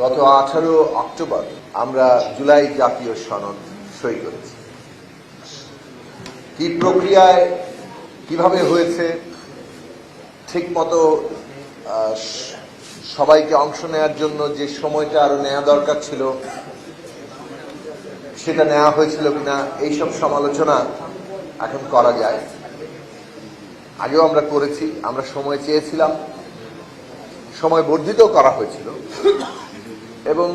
গত 18 অক্টোবর আমরা জুলাই জাতীয় সনদ সই করেছি। কি প্রক্রিয়ায় কিভাবে হয়েছে, ঠিক মতো সবাইকে অংশ নেওয়ার জন্য যে সময়টা আরো নেওয়া দরকার ছিল সেটা নেওয়া হয়েছিল কিনা এইসব সমালোচনা এখন করা যায়। আগেও আমরা করেছি, আমরা সময় চেয়েছিলাম, সময় বর্ধিত করা হয়েছিল এবং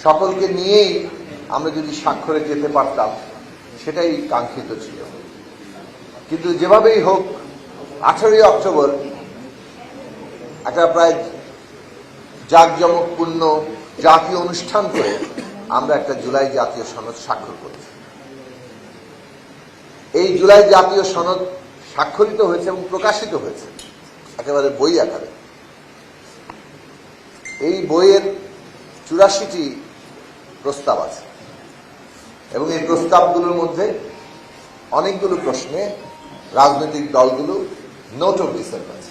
সকলকে নিয়েই আমরা যদি স্বাক্ষরে যেতে পারতাম সেটাই কাঙ্ক্ষিত ছিল। কিন্তু যেভাবেই হোক 18 অক্টোবর একটা প্রায় জাঁকজমকপূর্ণ জাতীয় অনুষ্ঠান করে আমরা একটা জুলাই জাতীয় সনদ স্বাক্ষর করেছি। এই জুলাই জাতীয় সনদ স্বাক্ষরিত হয়েছে এবং প্রকাশিত হয়েছে একেবারে বই আকারে। এই বইয়ের 84টি প্রস্তাব আছে এবং এই প্রস্তাবগুলোর মধ্যে অনেকগুলো প্রশ্নে রাজনৈতিক দলগুলো নোট অফ ডিসেন্ট আছে।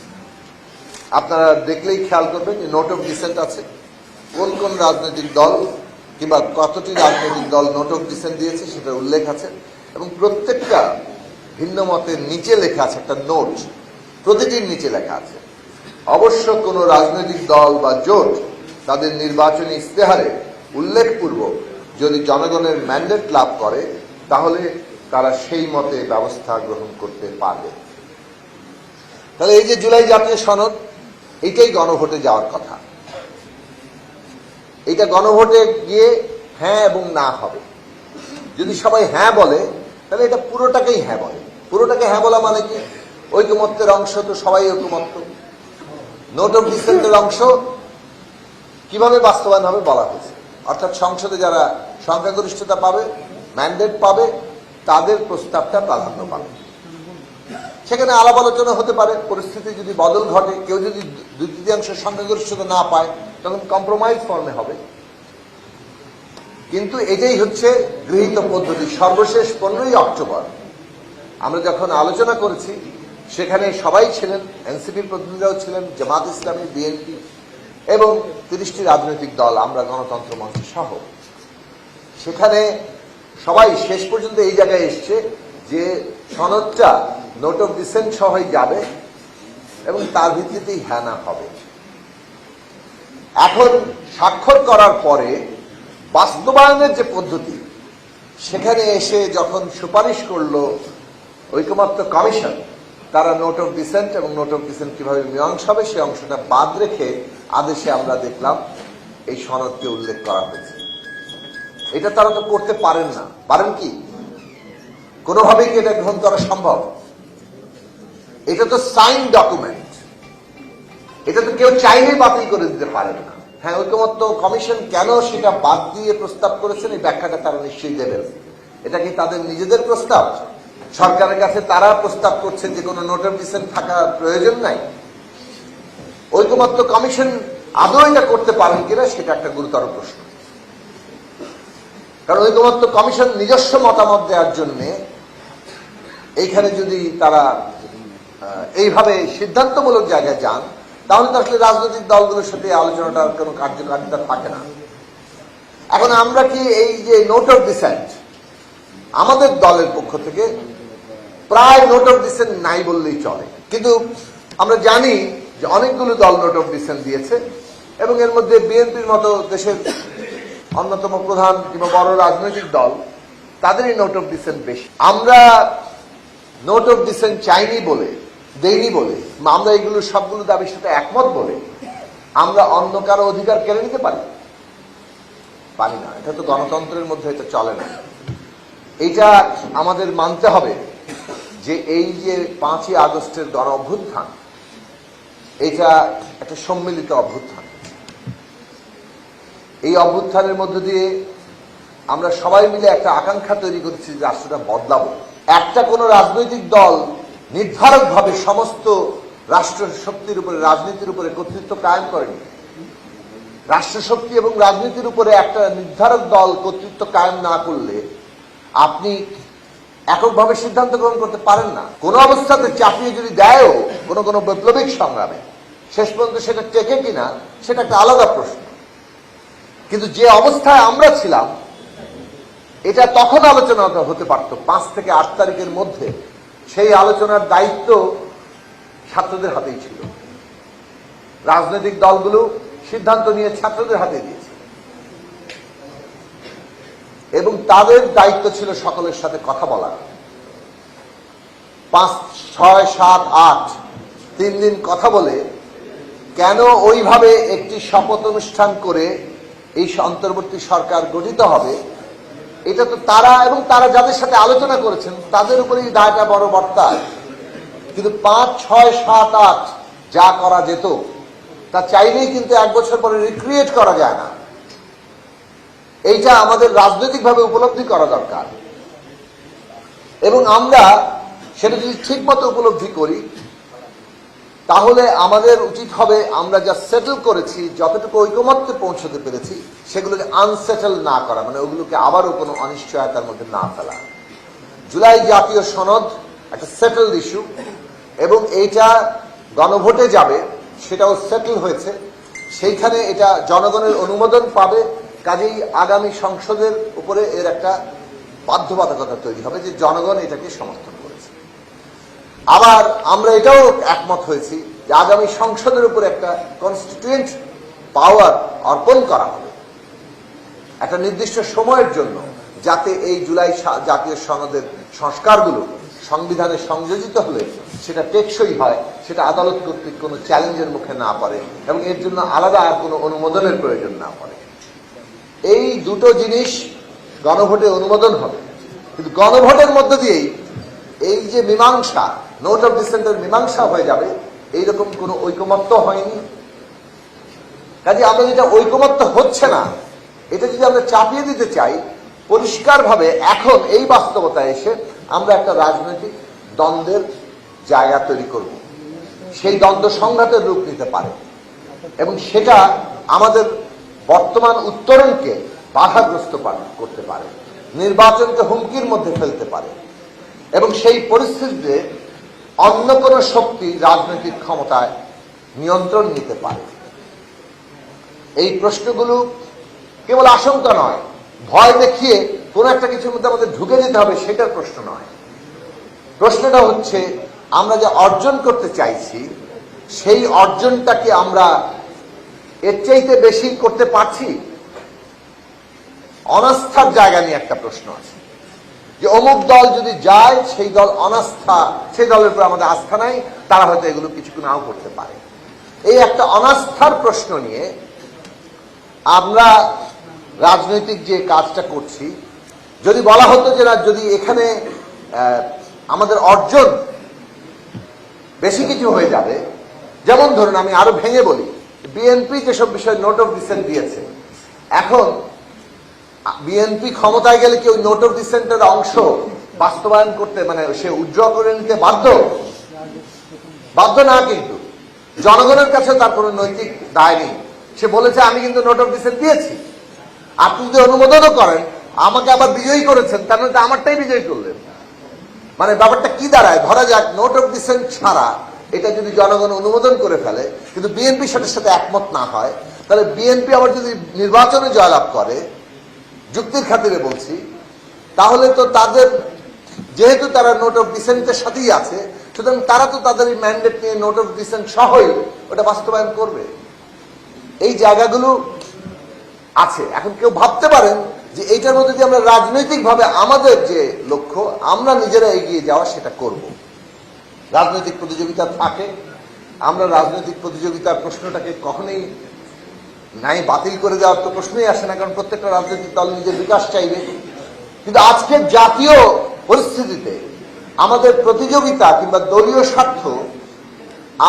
আপনারা দেখলেই খেয়াল করবেন যে নোট অফ ডিসেন্ট আছে, কোন কোন রাজনৈতিক দল কিংবা কতটি রাজনৈতিক দল নোট অফ ডিসেন্ট দিয়েছে সেটার উল্লেখ আছে এবং প্রত্যেকটা ভিন্ন মতের নিচে লেখা আছে একটা নোট, প্রতিটির নিচে লেখা আছে অবশ্য কোনো রাজনৈতিক দল বা জোট তাদের নির্বাচনী ইশতেহারে উল্লেখপূর্বক যদি জনগণের ম্যান্ডেট লাভ করে তাহলে তারা সেই মতে ব্যবস্থা গ্রহণ করতে পারবে। তাহলে এই যে জুলাই জাতীয় সনদ, এইটাই গণভোটে যাওয়ার কথা। এইটা গণভোটে গিয়ে হ্যাঁ এবং না হবে। যদি সবাই হ্যাঁ বলে তাহলে এটা পুরোটাকেই হ্যাঁ বলে। পুরোটাকে হ্যাঁ বলা মানে কি? ঐকমত্যের অংশ তো সবাই ঐকমত্য। নোট অফ ডিসেন্টের অংশ কিভাবে বাস্তবায়ন হবে বলা হয়েছে, অর্থাৎ সংসদে যারা সংখ্যাগরিষ্ঠতা পাবে, ম্যান্ডেট পাবে, তাদের প্রস্তাবটা প্রাধান্য পাবে। সেখানে আলাপ আলোচনা হতে পারে, পরিস্থিতি যদি বদল ঘটে, কেউ যদি 2/3 সংখ্যাগরিষ্ঠতা না পায় তখন কম্প্রোমাইজ ফর্মে হবে। কিন্তু এটাই হচ্ছে গৃহীত পদ্ধতি। সর্বশেষ 15 অক্টোবর আমরা যখন আলোচনা করেছি সেখানে সবাই ছিলেন, এনসিপির প্রতিনিধিরাও ছিলেন, জামাত ইসলামী, বিএনপি এবং 30টি রাজনৈতিক দল, আমরা গণতন্ত্র মঞ্চ সহ। সেখানে সবাই শেষ পর্যন্ত এই জায়গায় এসছে যে সনদটা নোট অফ ডিসেন্ট সহই যাবে এবং তার ভিত্তিতেই হ্যাঁ না হবে। এখন স্বাক্ষর করার পরে বাস্তবায়নের যে পদ্ধতি, সেখানে এসে যখন সুপারিশ করলো ঐকমত্য কমিশন, তারা নোট অফ ডিসেন্ট এবং নোট অফ ডিসেন্ট কিভাবে মীমাংসা হবে সেই অংশটা বাদ রেখে আদেশে আমরা দেখলাম এই সনদকে উল্লেখ করা হয়েছে। এটা তারা তো করতে পারেন না। পারেন কি? কোনোভাবেই কি এটা গ্রহণ করা সম্ভব? এটা তো সাইন ডকুমেন্ট, এটা তো কেউ চাইলেই বাতিল করে দিতে পারেন না। হ্যাঁ, ঐকমত্য কমিশন কেন সেটা বাদ দিয়ে প্রস্তাব করেছেন এই ব্যাখ্যাটা তারা নিশ্চয়ই দেবেন। এটা কি তাদের নিজেদের প্রস্তাব? সরকারের কাছে তারা প্রস্তাব করছেন যে কোনো নোট অফ ডিসেন্ট থাকার প্রয়োজন নাই? ঐকমত্য কমিশন আদৌ এটা করতে পারেন কিনা সেটা একটা গুরুতর প্রশ্ন। কারণ ঐকমত্য কমিশন নিজস্ব মতামত দেওয়ার জন্য এইখানে যদি তারা এইভাবে সিদ্ধান্তমূলক জায়গায় যান তাহলে তো আসলে রাজনৈতিক দলগুলোর সাথে আলোচনাটার কোনো কার্যকারিতা থাকে না। এখন আমরা কি এই যে নোট অফ ডিসেন্ট, আমাদের দলের পক্ষ থেকে প্রায় নোট অফ ডিসেন্ট নাই বললেই চলে, কিন্তু আমরা জানি যে অনেকগুলো দল নোট অফ ডিসেন্ট দিয়েছে এবং এর মধ্যে বিএনপির মতো দেশের অন্যতম প্রধান কিংবা বড় রাজনৈতিক দল, তাদেরই নোট অফ ডিসেন্ট বেশি। আমরা নোট অফ ডিসেন্ট চাইনি বলে, দেইনি বলে, আমরা এগুলো সবগুলো দাবির সাথে একমত বলে আমরা অন্য কারো অধিকার কেড়ে নিতে পারি না। এটা তো গণতন্ত্রের মধ্যে এটা চলে না। এইটা আমাদের মানতে হবে যে এই যে 5ই আগস্টের গণ অভ্যুত্থান, এটা একটা সম্মিলিত অভ্যুত্থান। এই অভ্যুত্থানের মধ্য দিয়ে আমরা সবাই মিলে একটা আকাঙ্ক্ষা তৈরি করেছি যে রাষ্ট্রটা বদলাবো। একটা কোনো রাজনৈতিক দল নির্ধারকভাবে সমস্ত রাষ্ট্র শক্তির উপরে, রাজনীতির উপরে কর্তৃত্ব কায়েম করেনি। রাষ্ট্রশক্তি এবং রাজনীতির উপরে একটা নির্ধারক দল কর্তৃত্ব কায়েম না করলে আপনি এককভাবে সিদ্ধান্ত গ্রহণ করতে পারেন না। কোনো অবস্থাতে চাপিয়ে যদি দেয়ও কোনো বৈপ্লবিক সংগ্রামে, শেষ পর্যন্ত সেটা টেকে কিনা সেটা একটা আলাদা প্রশ্ন। কিন্তু যে অবস্থায় আমরা ছিলাম, এটা তখন আলোচনা হতে পারত 5 থেকে 8 তারিখের মধ্যে। সেই আলোচনার দায়িত্ব ছাত্রদের হাতেই ছিল। রাজনৈতিক দলগুলো সিদ্ধান্ত নিয়ে ছাত্রদের হাতে দিয়েছে এবং তাদের দায়িত্ব ছিল সকলের সাথে কথা বলা। 5, 6, 7, 8 3 দিন কথা বলে কেন ওইভাবে একটি শপথ অনুষ্ঠান করে এই অন্তর্বর্তী সরকার গঠিত হবে, এটা তো তারা এবং তারা যাদের সাথে আলোচনা করেছেন তাদের উপরেই দায়টা বড় বর্তায়। কিন্তু 5, 6, 7, 8 যা করা যেত তা চাইলেই কিন্তু 1 বছর পরে রিক্রিয়েট করা যায় না। এইটা আমাদের রাজনৈতিকভাবে উপলব্ধি করা দরকার এবং আমরা সেটা যদি ঠিক মতো উপলব্ধি করি তাহলে আমাদের উচিত হবে আমরা যা সেটেল করেছি, যতটুকু ঐকমত্যে পৌঁছতে পেরেছি, সেগুলোকে আনসেটেল না করা, মানে ওগুলোকে আবারও কোনো অনিশ্চয়তার মধ্যে না ফেলা। জুলাই জাতীয় সনদ একটা সেটেলড ইস্যু এবং এইটা গণভোটে যাবে, সেটাও সেটেল হয়েছে। সেইখানে এটা জনগণের অনুমোদন পাবে, কাজেই আগামী সংসদের উপরে এর একটা বাধ্যবাধকতা তৈরি হবে যে জনগণ এটাকে সমর্থন করেছে। আবার আমরা এটাও একমত হয়েছি যে আগামী সংসদের উপর একটা কনস্টিটিউয়েন্ট পাওয়ার অর্পণ করা হবে একটা নির্দিষ্ট সময়ের জন্য, যাতে এই জুলাই জাতীয় সনদের সংস্কারগুলো সংবিধানে সংযোজিত হলে সেটা টেকসই হয়, সেটা আদালত কর্তৃক কোনো চ্যালেঞ্জের মুখে না পড়ে এবং এর জন্য আলাদা আর কোনো অনুমোদনের প্রয়োজন না পড়ে। এই দুটো জিনিস গণভোটে অনুমোদন হবে, কিন্তু গণভোটের মধ্য দিয়েই এই যে মীমাংসা, নোট অফ ডিসেন্টের মীমাংসা হয়ে যাবে, এইরকম কোনো ঐকমত্য হয়নি। কাজে আমরা যেটা ঐকমত্য হচ্ছে না, এটা যদি আমরা চাপিয়ে দিতে চাই, পরিষ্কারভাবে এখন এই বাস্তবতায় এসে আমরা একটা রাজনৈতিক দ্বন্দ্বের জায়গা তৈরি করব। সেই দ্বন্দ্ব সংঘাতের রূপ নিতে পারে এবং সেটা আমাদের বর্তমান উত্তরণকে বাধাগ্রস্ত করতে পারে, নির্বাচনকে হুমকির মধ্যে ফেলতে পারে এবং সেই পরিস্থিতিতে অন্য কোনো শক্তি রাজনৈতিক ক্ষমতায় নিয়ন্ত্রণ নিতে পারে। এই প্রশ্নগুলো কেবল আশঙ্কা নয়, ভয় দেখিয়ে কোনো একটা কিছুর মধ্যে আমাদের ঢুকে যেতে হবে সেটার প্রশ্ন নয়। প্রশ্নটা হচ্ছে আমরা যা অর্জন করতে চাইছি সেই অর্জনটাকে আমরা এর চাইতে বেশি করতে পারছি। অনাস্থার জায়গা নিয়ে একটা প্রশ্ন আছে যে অমুক দল যদি যায়, সেই দল অনাস্থা, সেই দলের উপর আমাদের আস্থা নাই, তারা হয়তো এগুলো কিছু নাও করতে পারে। এই একটা অনাস্থার প্রশ্ন নিয়ে আমরা রাজনৈতিক যে কাজটা করছি, যদি বলা হতো যে না, যদি এখানে আমাদের অর্জন বেশি কিছু হয়ে যাবে, যেমন ধরুন আমি আরো ভেঙে বলি, বিএনপি যেসব বিষয়ে নোট অফ ডিসেন্ট দিয়েছে, এখন বিএনপি ক্ষমতায় গেলে কি ওই নোট অফ ডিসেন্টের অংশ বাস্তবায়ন করতে, মানে সে উইথড্র করে নিতে বাধ্য না, কিন্তু জনগণের কাছে তার কোনো নৈতিক দায় নেই। সে বলেছে আমি কিন্তু নোট অফ ডিসেন্ট দিয়েছি, আপনি যদি অনুমোদনও করেন, আমাকে আবার বিজয়ী করেছেন, তার মধ্যে আমারটাই বিজয়ী করলেন। মানে ব্যাপারটা কি দাঁড়ায়, ধরা যাক নোট অফ ডিসেন্ট ছাড়া এটা যদি জনগণ অনুমোদন করে ফেলে কিন্তু বিএনপি সেটার সাথে একমত না হয়, তাহলে বিএনপি আবার যদি নির্বাচনে জয়লাভ করে, যুক্তির খাতিরে বলছি, তাহলে তো তাদের, যেহেতু তারা নোট অফ ডিসেন্টের সাথেই আছে, সুতরাং তারা তো তাদের এই ম্যান্ডেট নিয়ে নোট অফ ডিসেন্ট সহই ওটা বাস্তবায়ন করবে। এই জায়গাগুলো আছে। এখন কেউ ভাবতে পারেন যে এইটার মধ্যে দিয়ে আমরা রাজনৈতিকভাবে আমাদের যে লক্ষ্য, আমরা নিজেরা এগিয়ে যাওয়া, সেটা করব। রাজনৈতিক প্রতিযোগিতা থাকে, আমরা রাজনৈতিক প্রতিযোগিতার প্রশ্নটাকে কখনোই নাই বাতিল করে দেওয়ার তো প্রশ্নই আসে না, কারণ প্রত্যেকটা রাজনৈতিক দল নিজের বিকাশ চাইবে। কিন্তু আজকের জাতীয় পরিস্থিতিতে আমাদের প্রতিযোগিতা কিংবা দলীয় স্বার্থ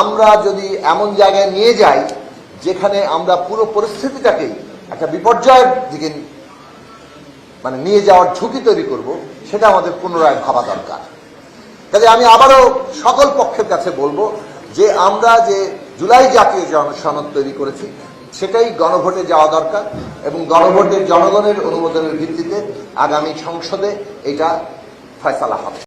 আমরা যদি এমন জায়গায় নিয়ে যাই যেখানে আমরা পুরো পরিস্থিতিটাকেই একটা বিপর্যয়ের দিকে মানে নিয়ে যাওয়ার ঝুঁকি তৈরি করব, সেটা আমাদের পুনরায় ভাবা দরকার। কাজে আমি আবারও সকল পক্ষের কাছে বলবো যে আমরা যে জুলাই জাতীয় সনদ তৈরি করেছি সেটাই গণভোটে যাওয়া দরকার এবং গণভোটের জনগণের অনুমোদনের ভিত্তিতে আগামী সংসদে এটা ফয়সালা হবে।